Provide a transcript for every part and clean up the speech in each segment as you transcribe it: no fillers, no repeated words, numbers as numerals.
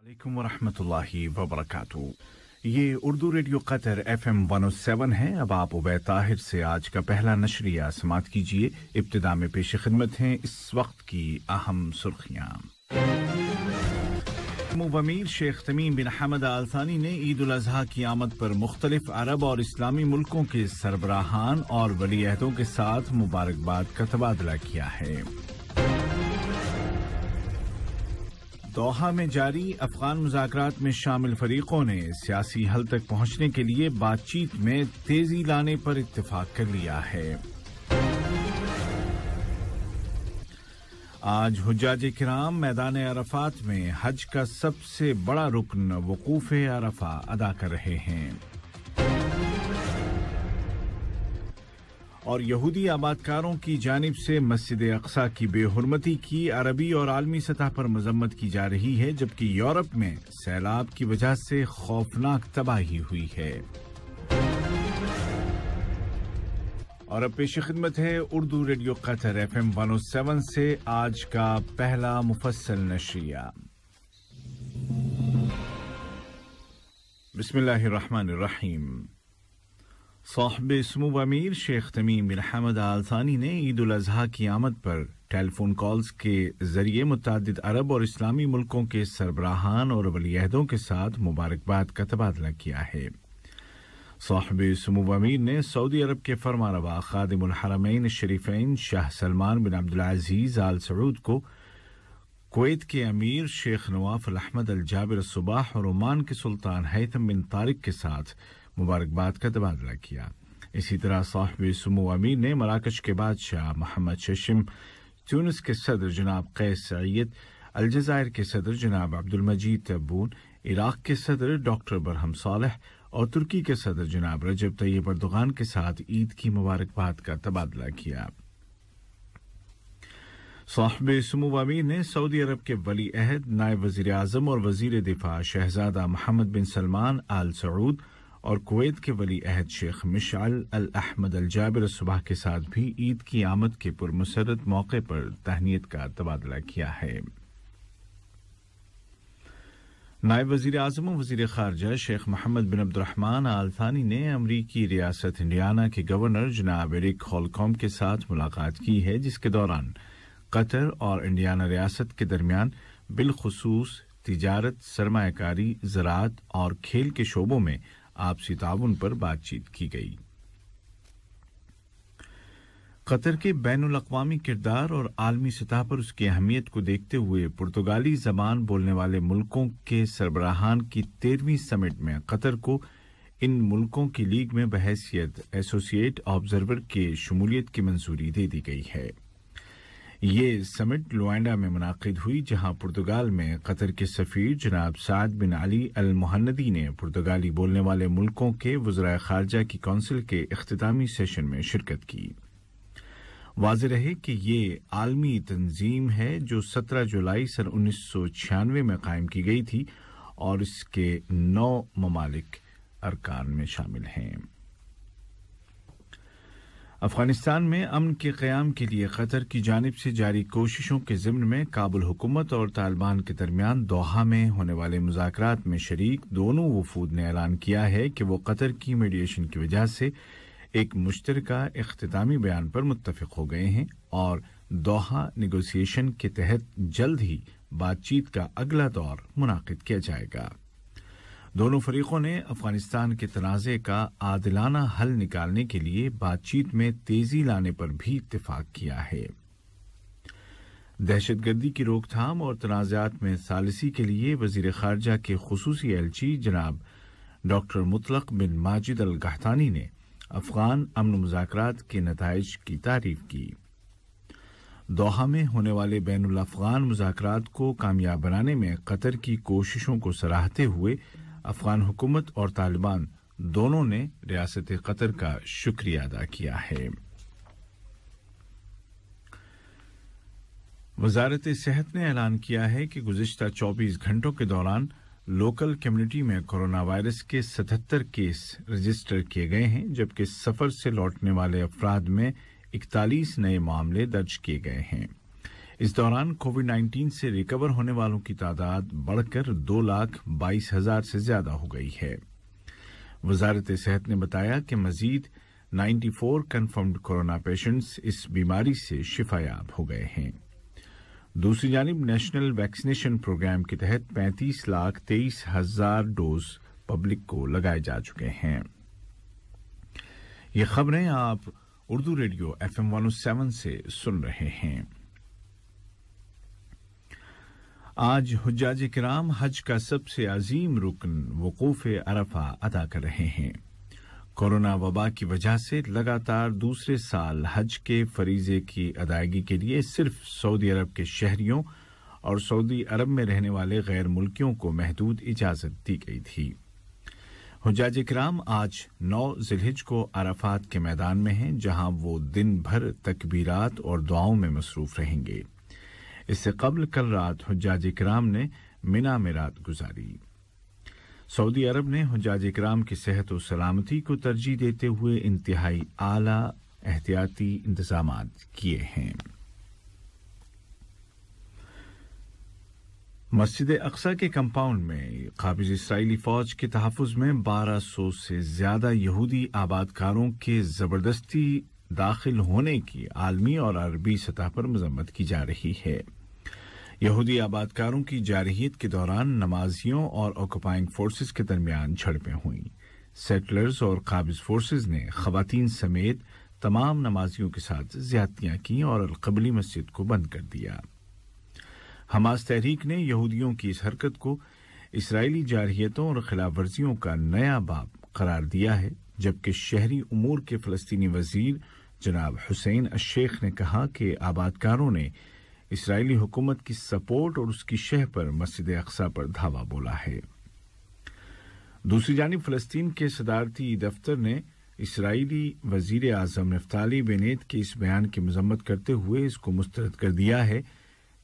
वालेकुम वरहमतुल्लाहि वबरकातुहू। ये उर्दू रेडियो कतर FM 107 है। अब आप उबैद ताहिर से आज का पहला नशरिया समात कीजिए। इब्तिदा में पेश खिदमत हैं इस वक्त की अहम सुर्खियां। अमीर शेख तमीम बिन हमद आल थानी ने ईद उल अज़हा की आमद पर मुख्तलिफ अरब और इस्लामी मुल्कों के सरबराहान और वली अहदों के साथ मुबारकबाद का तबादला किया है। दोहा में जारी अफगान मुज़ाकरात में शामिल फरीकों ने सियासी हल तक पहुंचने के लिए बातचीत में तेजी लाने पर इत्तेफाक कर लिया है। आज हुज्जाज किराम मैदान अरफात में हज का सबसे बड़ा रुकन वकूफ़े अरफा अदा कर रहे हैं और यहूदी आबादकारों की जानिब से मस्जिद अक्सा की बेहुरमती की अरबी और आलमी सतह पर मजम्मत की जा रही है, जबकि यूरोप में सैलाब की वजह से खौफनाक तबाही हुई है। और अब पेश खिदमत है उर्दू रेडियो कतर FM 107 से आज का पहला मुफस्सल नशरिया। बिस्मिल्लाहिर्रहमानिर्रहीम। साहिब सुमू अमीर शेख तमीम बिन हमद आल थानी ने ईद उल अज़हा की आमद पर टेलीफोन कॉल्स के जरिए मुतअद्दिद अरब और इस्लामी मुल्कों के सरबराहान और वली अहदों के साथ मुबारकबाद का तबादला किया है। साहिब सुमू अमीर ने सऊदी अरब के फरमानरवा खादिमुल हरमैन शरीफैन शाह सलमान बिन अब्दुल अजीज आल सऊद को कुवैत के अमीर शेख नवाफ अल अहमद अल जाबिर सुबाह और ओमान के सुल्तान हैथम बिन तारिक के साथ मुबारकबाद का तबादला किया। इसी तरह साहिब सुमू अमीर ने मराकश के बादशाह मोहम्मद शशिम, ट्यूनिस के सदर जनाब कैस सईद, अलजायर के सदर जनाब अब्दुल मजीद तब्बून, इराक के सदर डॉक्टर बरहम सालेह और तुर्की के सदर जनाब रजब तैयब अर्दोगान के साथ ईद की मुबारकबाद का तबादला किया। साहिब सुमू अमीर ने सऊदी अरब के वली अहद नायब वजीर आजम और वजीर दिफा शहजादा मोहम्मद बिन सलमान आल सऊद और कुवैत के वली अहद शेख मिशअल अल अहमद अल जाबिर सुबाह के साथ भी ईद की आमद के पुरमसरत मौके पर तहनीत का तबादला किया है। नायब वजीर आजम और वजीर खारजा शेख मोहम्मद बिन अब्दुर्रहमान आल थानी ने अमरीकी रियासत इंडियाना के गवर्नर जनाब एरिक होलकॉम के साथ मुलाकात की है, जिसके दौरान कतर और इंडियाना रियासत के दरमियान बिलखुसूस तिजारत, सरमायाकारी, ज़राअत और खेल के शोबों में आपसी ताउन पर बातचीत की गई। कतर के बैनुल अक़वामी किरदार और आलमी सतह पर उसकी अहमियत को देखते हुए पुर्तगाली ज़बान बोलने वाले मुल्कों के सरबराहान की 13वीं समिट में कतर को इन मुल्कों की लीग में बहैसियत एसोसिएट ऑब्जर्वर के शमूलियत की मंजूरी दे दी गई है। ये समिट लुआंडा में मुनाकिद हुई, जहां पुर्तगाल में कतर के सफीर जनाब साद बिन अली अल मुहन्नदी ने पुर्तगाली बोलने वाले मुल्कों के वज़राए खारजा की कौंसिल के इख्तितामी सेशन में शिरकत की। वाज़ेह रहे कि ये आलमी तंजीम है जो 17 जुलाई सन 1996 में कायम की गई थी और इसके 9 ममालिक अरकान में शामिल हैं। अफगानिस्तान में अमन के क़याम के लिए कतर की जानिब से जारी कोशिशों के ज़िम्न में काबुल हुकूमत और तालिबान के दरमियान दोहा में होने वाले मुज़ाकरात में शरीक दोनों वफूद ने ऐलान किया है कि वो कतर की मीडिएशन की वजह से एक मुश्तरका इख्तितामी बयान पर मुत्तफ़िक़ हो गए हैं और दोहा नेगोशिएशन के तहत जल्द ही बातचीत का अगला दौर मुनाकिद किया जाएगा। दोनों फरीकों ने अफगानिस्तान के तनाज़े का आदिलाना हल निकालने के लिए बातचीत में तेजी लाने पर भी इत्तेफाक किया है। दहशतगर्दी की रोकथाम और तनाज़ात में सालिसी के लिए वज़ीर खारजा के खुसूसी एलची जनाब डॉक्टर मुतलक बिन माजिद अल गहतानी ने अफगान अमन मुज़ाकरात के नताइज की तारीफ की। दोहा में होने वाले बैनुल अफ़गान मुज़ाकरात को कामयाब बनाने में कतर की कोशिशों को सराहते हुए अफगान हुकूमत और तालिबान दोनों ने रियासत कतर का शुक्रिया अदा किया है। वज़ारत सेहत ने ऐलान किया है कि गुज़िश्ता 24 घंटों के दौरान लोकल कम्युनिटी में कोरोना वायरस के 77 केस रजिस्टर किए गए हैं, जबकि सफर से लौटने वाले अफराद में 41 नए मामले दर्ज किए गए हैं। इस दौरान कोविड-19 से रिकवर होने वालों की तादाद बढ़कर 2,22,000 से ज्यादा हो गई है। वजारत सेहत ने बताया कि मजीद 94 कन्फर्म्ड कोरोना पेशेंट्स इस बीमारी से शिफायाब हो गए हैं। दूसरी जानिब नेशनल वैक्सीनेशन प्रोग्राम के तहत 35,23,000 डोज पब्लिक को लगाए जा चुके हैं। ये खबरें आप उर्दू रेडियो FM 107 से सुन रहे हैं। आज हुज्जाज किराम हज का सबसे अजीम रुकन वकूफ अरफा अदा कर रहे हैं। कोरोना वबा की वजह से लगातार दूसरे साल हज के फरीजे की अदायगी के लिए सिर्फ सऊदी अरब के शहरियों और सऊदी अरब में रहने वाले गैर मुल्कियों को महदूद इजाजत दी गई थी। हुज्जाज किराम आज 9 जिलहिज को अराफात के मैदान में हैं, जहां वो दिन भर तकबीरात और दुआओं में मसरूफ रहेंगे। इससे कबल कल रात हुज्जाज किराम ने मिना में रात गुजारी। सऊदी अरब ने हुज्जाज किराम की सेहत और सलामती को तरजीह देते हुए इंतहाई आला एहतियाती इंतजामात किए हैं। मस्जिद अक्सा के कंपाउंड में काबिज इसराइली फौज के तहफ्फुज़ में 1200 से ज्यादा यहूदी आबादकारों के जबरदस्ती दाखिल होने की आलमी और अरबी सतह पर मजम्मत की जा रही है। यहूदी आबादकारों की जारहियत के दौरान नमाजियों और ऑक्युपाइंग फोर्सेस के दरमियान झड़पें हुईं। सेटलर्स और काबिज फोर्सेस ने खवातीन समेत तमाम नमाजियों के साथ ज्यादतियां की और अल-क़बली मस्जिद को बंद कर दिया। हमास तहरीक ने यहूदियों की इस हरकत को इसराइली जारहियतों और खिलाफ वर्जियों का नया बाब करार दिया है, जबकि शहरी उमूर के फ़लस्तीनी वज़ीर जनाब हुसैन अश-शेख ने कहा कि आबादकारों ने इसराइली हुकूमत की सपोर्ट और उसकी शह पर मस्जिद अक्सा पर धावा बोला है। दूसरी जानिब फ़लस्तीन के सदारती दफ्तर ने इसराइली वज़ीर आज़म नफ्ताली बेनेत के इस बयान की मज़म्मत करते हुए इसको मुस्तरद कर दिया है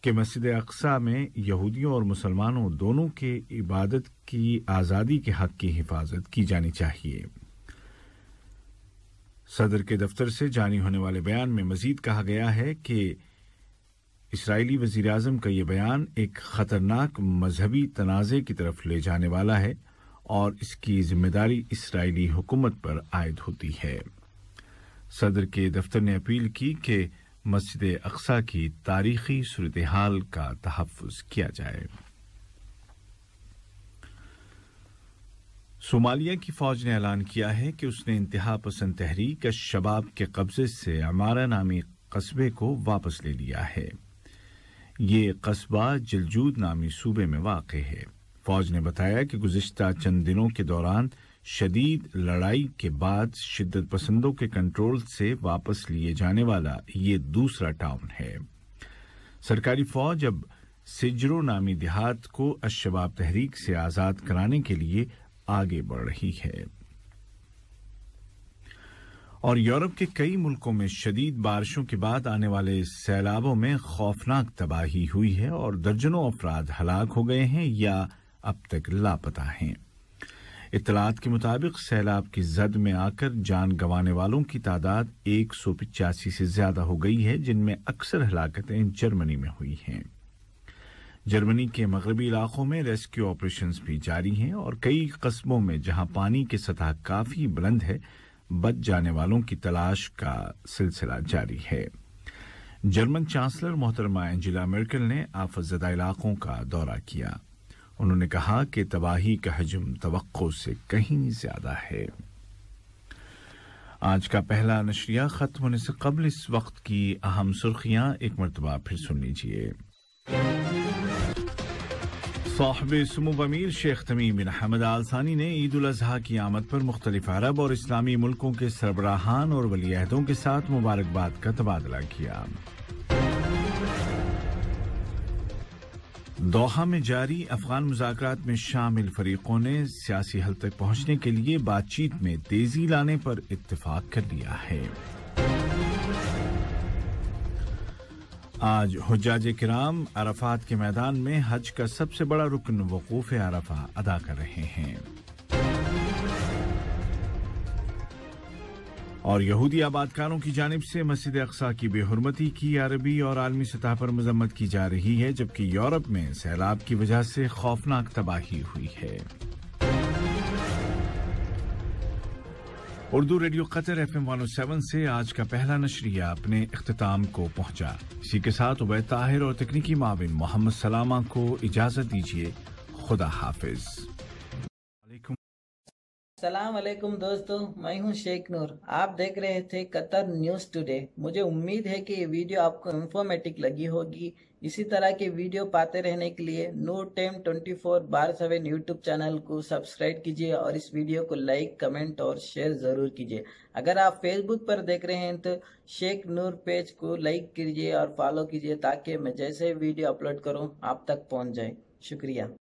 कि मस्जिद अक्सा में यहूदियों और मुसलमानों दोनों के इबादत की आज़ादी के हक की हिफाजत की जानी चाहिए। सदर के दफ्तर से जारी होने वाले बयान में मजीद कहा गया है कि इसराइली वज़ीर आज़म का यह बयान एक खतरनाक मजहबी तनाज़े की तरफ ले जाने वाला है और इसकी जिम्मेदारी इसराइली हुकूमत पर आयद होती है। सदर के दफ्तर ने अपील की कि मस्जिद अक्सा की तारीखी सूरत-ए-हाल का तहफ़्फ़ुज़ किया जाए। सोमालिया की फौज ने ऐलान किया है कि उसने इंतहा पसंद तहरीक अश-शबाब के कब्जे से अमारा नामी कस्बे को वापस ले लिया है। ये कस्बा जिलजूद नामी सूबे में वाक़ है। फौज ने बताया कि गुज़िश्ता चंद दिनों के दौरान शदीद लड़ाई के बाद शिद्दत पसंदों के कंट्रोल से वापस लिए जाने वाला ये दूसरा टाउन है। सरकारी फौज अब सिजरो नामी देहात को अश-शबाब तहरीक से आज़ाद कराने के लिए आगे बढ़ रही है। और यूरोप के कई मुल्कों में शदीद बारिशों के बाद आने वाले सैलाबों में खौफनाक तबाही हुई है और दर्जनों अफराद हलाक हो गए हैं या अब तक लापता हैं। इत्तलात के मुताबिक सैलाब की जद में आकर जान गंवाने वालों की तादाद 185 से ज्यादा हो गई है, जिनमें अक्सर हलाकतें जर्मनी में हुई हैं। जर्मनी के मगरबी इलाकों में रेस्क्यू ऑपरेशंस भी जारी हैं और कई कस्बों में जहां पानी की सतह काफी बुलंद है, बच जाने वालों की तलाश का सिलसिला जारी है। जर्मन चांसलर मोहतरमा एंजेला मर्केल ने आफतज़दा इलाकों का दौरा किया। उन्होंने कहा कि तबाही का हजम तवक्को से कहीं ज्यादा है। आज का पहला नशरिया खत्म होने से कबल इस वक्त की अहम सुर्खियां एक मरतबा फिर सुन लीजिए। साहिब सुमूब अमीर शेख तमीम बिन हमद आल थानी ने ईद उल अज़हा की आमद पर मुख्तलिफ अरब और इस्लामी मुल्कों के सरबराहान और वलीअहदों के साथ मुबारकबाद का तबादला किया। दोहा में जारी अफगान मुज़ाकरात में शामिल फरीकों ने सियासी हल तक पहुंचने के लिए बातचीत में तेजी लाने पर इत्तेफाक कर लिया है। आज हुज्जाज किराम अराफात के मैदान में हज का सबसे बड़ा रुकन वकूफ अरफा अदा कर रहे हैं। اور یہودی آبادکاروں کی جانب سے مسجد اقصی کی بے حرمتی کی عربی اور عالمی سطح پر مذمت کی جا رہی ہے، جبکہ یورپ میں سیلاب کی وجہ سے خوفناک تباہی ہوئی ہے۔ اردو ریڈیو قطر FM 107 سے آج کا پہلا نشریہ اپنے اختتام کو پہنچا۔ اسی کے ساتھ عبید طاہر اور تکنیکی معاون محمد سلامہ کو اجازت دیجیے۔ خدا حافظ۔ السلام علیکم دوستو، میں ہوں شیخ نور۔ آپ دیکھ رہے تھے قطر نیوز ٹوڈے۔ مجھے امید ہے کہ یہ ویڈیو آپ کو انفارمیٹک لگی ہوگی۔ اسی طرح کے ویڈیو پاتے رہنے کے لیے نور ٹائم 24/7 یوٹیوب چینل کو سبسکرائب کیجیے اور اس ویڈیو کو لائک، کمنٹ اور شیئر ضرور کیجیے۔ اگر آپ فیس بک پر دیکھ رہے ہیں تو شیخ نور پیج کو لائک کیجیے اور فالو کیجیے تاکہ میں جیسے ویڈیو اپلوڈ کروں آپ تک پہنچ جائے۔ شکریہ۔